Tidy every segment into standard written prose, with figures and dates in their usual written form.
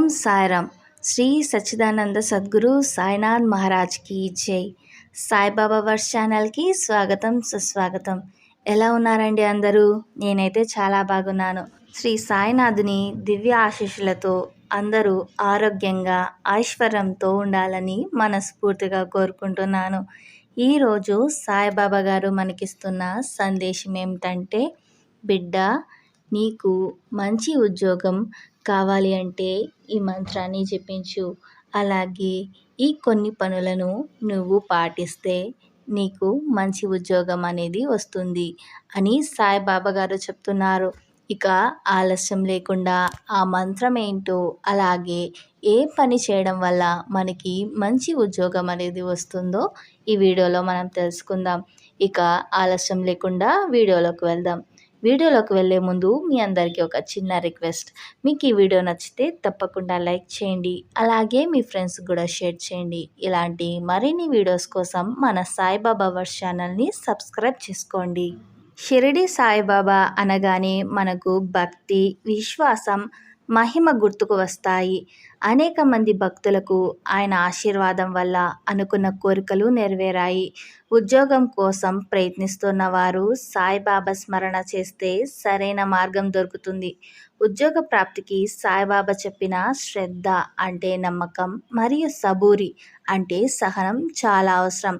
ఓం సాయిరామ్. శ్రీ సచ్చిదానంద సద్గురు సాయినాథ్ మహారాజ్కి జై. సాయిబాబా వర్స్ ఛానల్కి స్వాగతం, సుస్వాగతం. ఎలా ఉన్నారండి అందరూ? నేనైతే చాలా బాగున్నాను. శ్రీ సాయినాథుని దివ్య ఆశీస్సులతో అందరూ ఆరోగ్యంగా ఐశ్వర్యంతో ఉండాలని మనస్ఫూర్తిగా కోరుకుంటున్నాను. ఈరోజు సాయిబాబా గారు మనకిస్తున్న సందేశం ఏమిటంటే, బిడ్డ, నీకు మంచి ఉద్యోగం కావాలి అంటే ఈ మంత్రాన్ని జపించు. అలాగే ఈ కొన్ని పనులను నువ్వు పాటిస్తే నీకు మంచి ఉద్యోగం అనేది వస్తుంది అని సాయిబాబా గారు చెప్తున్నారు. ఇక ఆలస్యం లేకుండా ఆ మంత్రం ఏంటో, అలాగే ఏ పని చేయడం వల్ల మనకి మంచి ఉద్యోగం అనేది వస్తుందో ఈ వీడియోలో మనం తెలుసుకుందాం. ఇక ఆలస్యం లేకుండా వీడియోలోకి వెళ్దాం. వీడియోలోకి వెళ్ళే ముందు మీ అందరికీ ఒక చిన్న రిక్వెస్ట్. మీకు ఈ వీడియో నచ్చితే తప్పకుండా లైక్ చేయండి. అలాగే మీ ఫ్రెండ్స్ కూడా షేర్ చేయండి. ఇలాంటి మరిన్ని వీడియోస్ కోసం మన సాయిబాబా వర్స్ ఛానల్ని సబ్స్క్రైబ్ చేసుకోండి. షిరిడి సాయిబాబా అనగానే మనకు భక్తి, విశ్వాసం, మహిమ గుర్తుకు వస్తాయి. అనేక మంది భక్తులకు ఆయన ఆశీర్వాదం వల్ల అనుకున్న కోరికలు నెరవేరాయి. ఉద్యోగం కోసం ప్రయత్నిస్తున్న వారు సాయిబాబా స్మరణ చేస్తే సరైన మార్గం దొరుకుతుంది. ఉద్యోగ ప్రాప్తికి సాయిబాబా చెప్పిన శ్రద్ధ అంటే నమ్మకం, మరియు సబూరి అంటే సహనం చాలా అవసరం.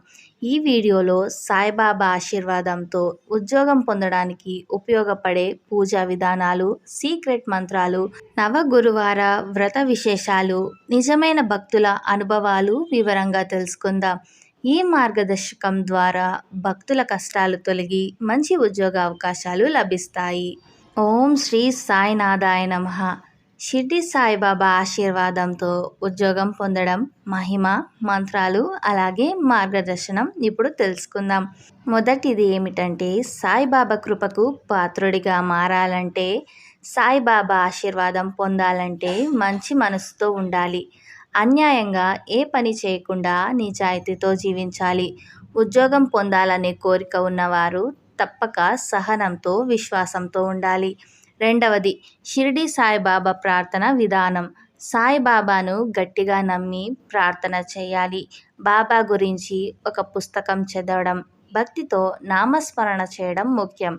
ఈ వీడియోలో సాయిబాబా ఆశీర్వాదంతో ఉద్యోగం పొందడానికి ఉపయోగపడే పూజా విధానాలు, సీక్రెట్ మంత్రాలు, నవగురువార వ్రత విశేషాలు, నిజమైన భక్తుల అనుభవాలు వివరంగా తెలుసుకుందాం. ఈ మార్గదర్శకం ద్వారా భక్తుల కష్టాలు తొలగి మంచి ఉద్యోగ అవకాశాలు లభిస్తాయి. ఓం శ్రీ సాయినాథాయ నమః. షిర్డి సాయిబాబా ఆశీర్వాదంతో ఉద్యోగం పొందడం మహిమ, మంత్రాలు, అలాగే మార్గదర్శనం ఇప్పుడు తెలుసుకుందాం. మొదటిది ఏమిటంటే, సాయిబాబా కృపకు పాత్రుడిగా మారాలంటే, సాయిబాబా ఆశీర్వాదం పొందాలంటే మంచి మనసుతో ఉండాలి. అన్యాయంగా ఏ పని చేయకుండా నిజాయితీతో జీవించాలి. ఉద్యోగం పొందాలనే కోరిక ఉన్నవారు తప్పక సహనంతో, విశ్వాసంతో ఉండాలి. రెండవది, షిరిడి సాయిబాబా ప్రార్థన విధానం. సాయిబాబాను గట్టిగా నమ్మి ప్రార్థన చేయాలి. బాబా గురించి ఒక పుస్తకం చదవడం, భక్తితో నామస్మరణ చేయడం ముఖ్యం.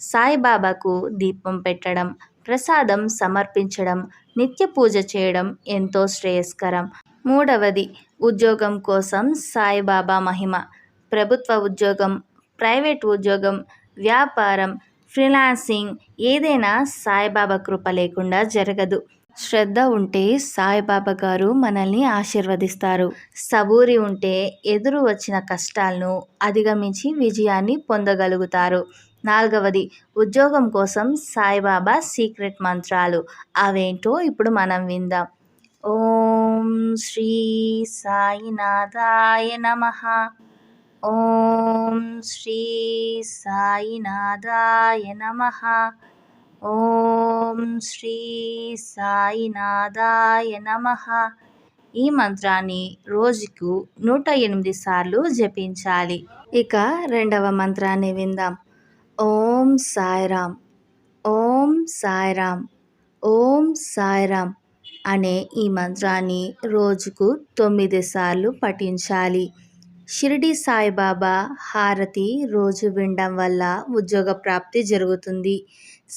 సాయిబాబాకు దీపం పెట్టడం, ప్రసాదం సమర్పించడం, నిత్య పూజ చేయడం ఎంతో శ్రేయస్కరం. మూడవది, ఉద్యోగం కోసం సాయిబాబా మహిమ. ప్రభుత్వ ఉద్యోగం, ప్రైవేట్ ఉద్యోగం, వ్యాపారం, ఫ్రీలాన్సింగ్ ఏదైనా సాయిబాబా కృప లేకుండా జరగదు. శ్రద్ధ ఉంటే సాయిబాబా గారు మనల్ని ఆశీర్వదిస్తారు. సబూరి ఉంటే ఎదురు వచ్చిన కష్టాలను అధిగమించి విజయాన్ని పొందగలుగుతారు. నాలుగవది, ఉద్యోగం కోసం సాయిబాబా సీక్రెట్ మంత్రాలు. అవేంటో ఇప్పుడు మనం విందాం. ఓం శ్రీ సాయినాథాయ నమః. ఓం శ్రీ సాయినాథాయ నమః. ఓం శ్రీ సాయినాథాయ నమః. ఈ మంత్రాన్ని రోజుకు 108 సార్లు జపించాలి. ఇక రెండవ మంత్రాన్ని విందాం. ఓం సాయిరామ్, ఓం సాయిరామ్, ఓం సాయిరామ్ అనే ఈ మంత్రాన్ని రోజుకు 9 సార్లు పఠించాలి. షిరిడి సాయిబాబా హారతి రోజు వినడం వల్ల ఉద్యోగ ప్రాప్తి జరుగుతుంది.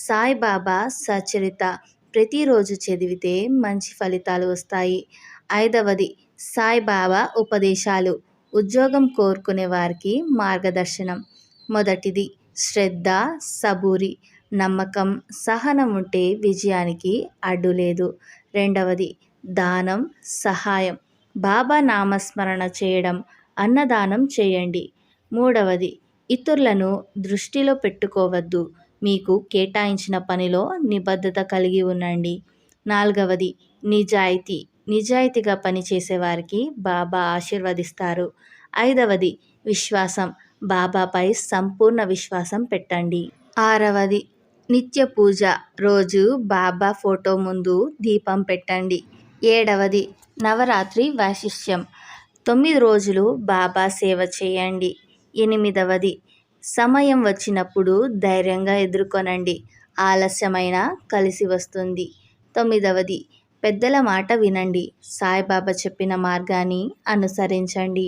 సాయిబాబా సచరిత ప్రతిరోజు చదివితే మంచి ఫలితాలు వస్తాయి. ఐదవది, సాయిబాబా ఉపదేశాలు ఉద్యోగం కోరుకునే వారికి మార్గదర్శనం. మొదటిది, శ్రద్ధ, సబూరి, నమ్మకం, సహనం ఉంటే విజయానికి అడ్డు లేదు. రెండవది, దానం, సహాయం, బాబా నామస్మరణ చేయడం, అన్నదానం చేయండి. మూడవది, ఇతరులను దృష్టిలో పెట్టుకోవద్దు, మీకు కేటాయించిన పనిలో నిబద్ధత కలిగి ఉండండి. నాలుగవది, నిజాయితీ, నిజాయితీగా పనిచేసేవారికి బాబా ఆశీర్వదిస్తారు. ఐదవది, విశ్వాసం, బాబాపై సంపూర్ణ విశ్వాసం పెట్టండి. ఆరవది, నిత్య పూజ, రోజు బాబా ఫోటో ముందు దీపం పెట్టండి. ఏడవది, నవరాత్రి వైశిష్ట్యం, 9 రోజులు బాబా సేవ చేయండి. ఎనిమిదవది, సమయం వచ్చినప్పుడు ధైర్యంగా ఎదుర్కొనండి, ఆలస్యమైన కలిసి వస్తుంది. తొమ్మిదవది, పెద్దల మాట వినండి. సాయిబాబా చెప్పిన మార్గాన్ని అనుసరించండి.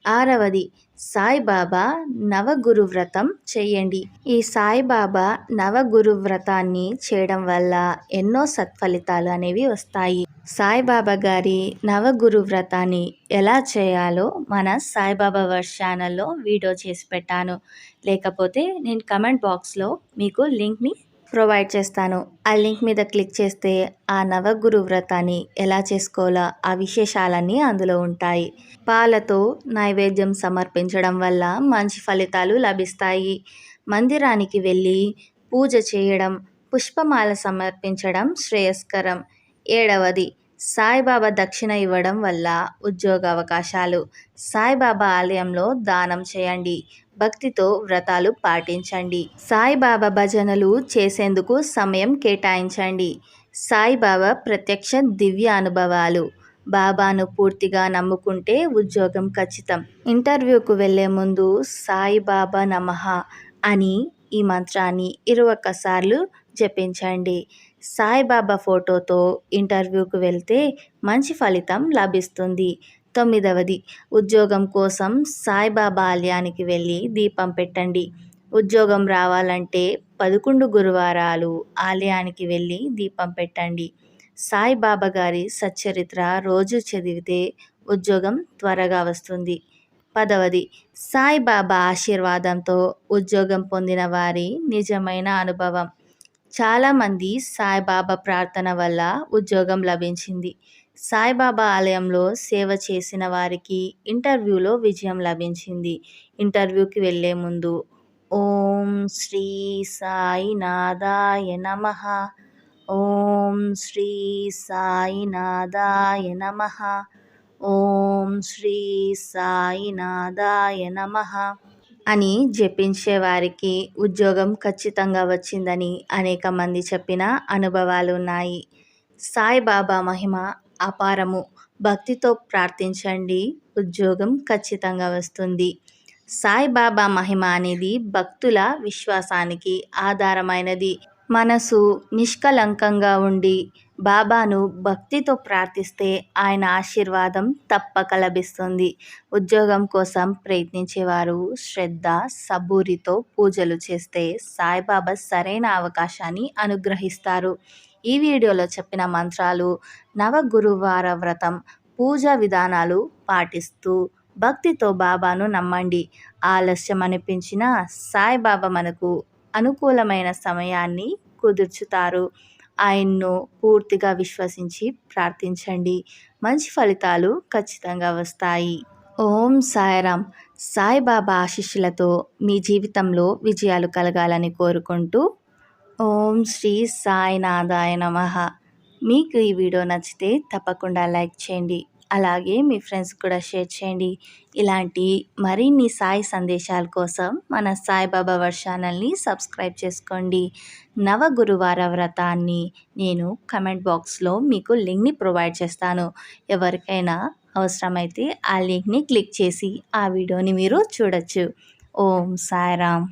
6వది, సాయిబాబా నవగురు వ్రతం చేయండి. ఈ సాయిబాబా నవగురు వ్రతాన్ని చేయడం వల్ల ఎన్నో సత్ఫలితాలు అనేవి వస్తాయి. సాయిబాబా గారి నవగురు వ్రతాన్ని ఎలా చేయాలో మన సాయిబాబా వర్స్ ఛానల్లో వీడియో చేసి పెట్టాను. లేకపోతే నేను కమెంట్ బాక్స్లో మీకు లింక్ని ప్రొవైడ్ చేస్తాను. ఆ లింక్ మీద క్లిక్ చేస్తే ఆ నవగురు వ్రతాన్ని ఎలా చేసుకోవాలో ఆ విశేషాలన్నీ అందులో ఉంటాయి. పాలతో నైవేద్యం సమర్పించడం వల్ల మంచి ఫలితాలు లభిస్తాయి. మందిరానికి వెళ్ళి పూజ చేయడం, పుష్పమాల సమర్పించడం శ్రేయస్కరం. 7వది, సాయిబాబా దక్షిణ ఇవ్వడం వల్ల ఉద్యోగ అవకాశాలు. సాయిబాబా ఆలయంలో దానం చేయండి. భక్తితో వ్రతాలు పాటించండి. సాయిబాబా భజనలు చేసేందుకు సమయం కేటాయించండి. సాయిబాబా ప్రత్యక్ష దివ్య అనుభవాలు. బాబాను పూర్తిగా నమ్ముకుంటే ఉద్యోగం ఖచ్చితం. ఇంటర్వ్యూకు వెళ్ళే ముందు సాయిబాబా నమః అని ఈ మంత్రాన్ని 21 సార్లు జపించండి. సాయిబాబా ఫోటోతో ఇంటర్వ్యూకు వెళ్తే మంచి ఫలితం లభిస్తుంది. 9వది, ఉద్యోగం కోసం సాయిబాబా ఆలయానికి వెళ్ళి దీపం పెట్టండి. ఉద్యోగం రావాలంటే 11 గురువారాలు ఆలయానికి వెళ్ళి దీపం పెట్టండి. సాయిబాబా గారి సచ్చరిత్ర రోజు చదివితే ఉద్యోగం త్వరగా వస్తుంది. 10వది, సాయిబాబా ఆశీర్వాదంతో ఉద్యోగం పొందిన వారి నిజమైన అనుభవం. చాలామంది సాయిబాబా ప్రార్థన వల్ల ఉద్యోగం లభించింది. సాయిబాబా ఆలయంలో సేవ చేసిన వారికి ఇంటర్వ్యూలో విజయం లభించింది. ఇంటర్వ్యూకి వెళ్ళే ముందు ఓం శ్రీ సాయినాథాయ నమః, ఓం శ్రీ సాయినాథాయ నమః, ఓం శ్రీ సాయినాథాయ నమః అని జపించే వారికి ఉద్యోగం ఖచ్చితంగా వచ్చిందని అనేక మంది చెప్పిన అనుభవాలు ఉన్నాయి. సాయిబాబా మహిమ అపారము. భక్తితో ప్రార్థించండి, ఉద్యోగం ఖచ్చితంగా వస్తుంది. సాయిబాబా మహిమ అనేది భక్తుల విశ్వాసానికి ఆధారమైనది. మనసు నిష్కలంకంగా ఉండి బాబాను భక్తితో ప్రార్థిస్తే ఆయన ఆశీర్వాదం తప్పక లభిస్తుంది. ఉద్యోగం కోసం ప్రయత్నించేవారు శ్రద్ధ, సబూరితో పూజలు చేస్తే సాయిబాబా సరైన అవకాశాన్ని అనుగ్రహిస్తారు. ఈ వీడియోలో చెప్పిన మంత్రాలు, నవగురువార వ్రతం, పూజా విధానాలు పాటిస్తూ భక్తితో బాబాను నమ్మండి. ఆలస్యం అనిపించినా సాయిబాబా మనకు అనుకూలమైన సమయాన్ని కుదుర్చుతారు. ఆయన్ను పూర్తిగా విశ్వసించి ప్రార్థించండి. మంచి ఫలితాలు ఖచ్చితంగా వస్తాయి. ఓం సాయిరామ్. సాయిబాబా ఆశీస్సులతో మీ జీవితంలో విజయాలు కలగాలని కోరుకుంటూ ఓం శ్రీ సాయినాథాయ నమః. మీకు ఈ వీడియో నచ్చితే తప్పకుండా లైక్ చేయండి. అలాగే మీ ఫ్రెండ్స్ కూడా షేర్ చేయండి. ఇలాంటి మరిన్ని సాయి సందేశాల కోసం మన సాయిబాబా వర్స్ ఛానల్ని సబ్స్క్రైబ్ చేసుకోండి. నవగురువార వ్రతాన్ని నేను కమెంట్ బాక్స్లో మీకు లింక్ని ప్రొవైడ్ చేస్తాను. ఎవరికైనా అవసరమైతే ఆ లింక్ని క్లిక్ చేసి ఆ వీడియోని మీరు చూడొచ్చు. ఓం సాయిరామ్.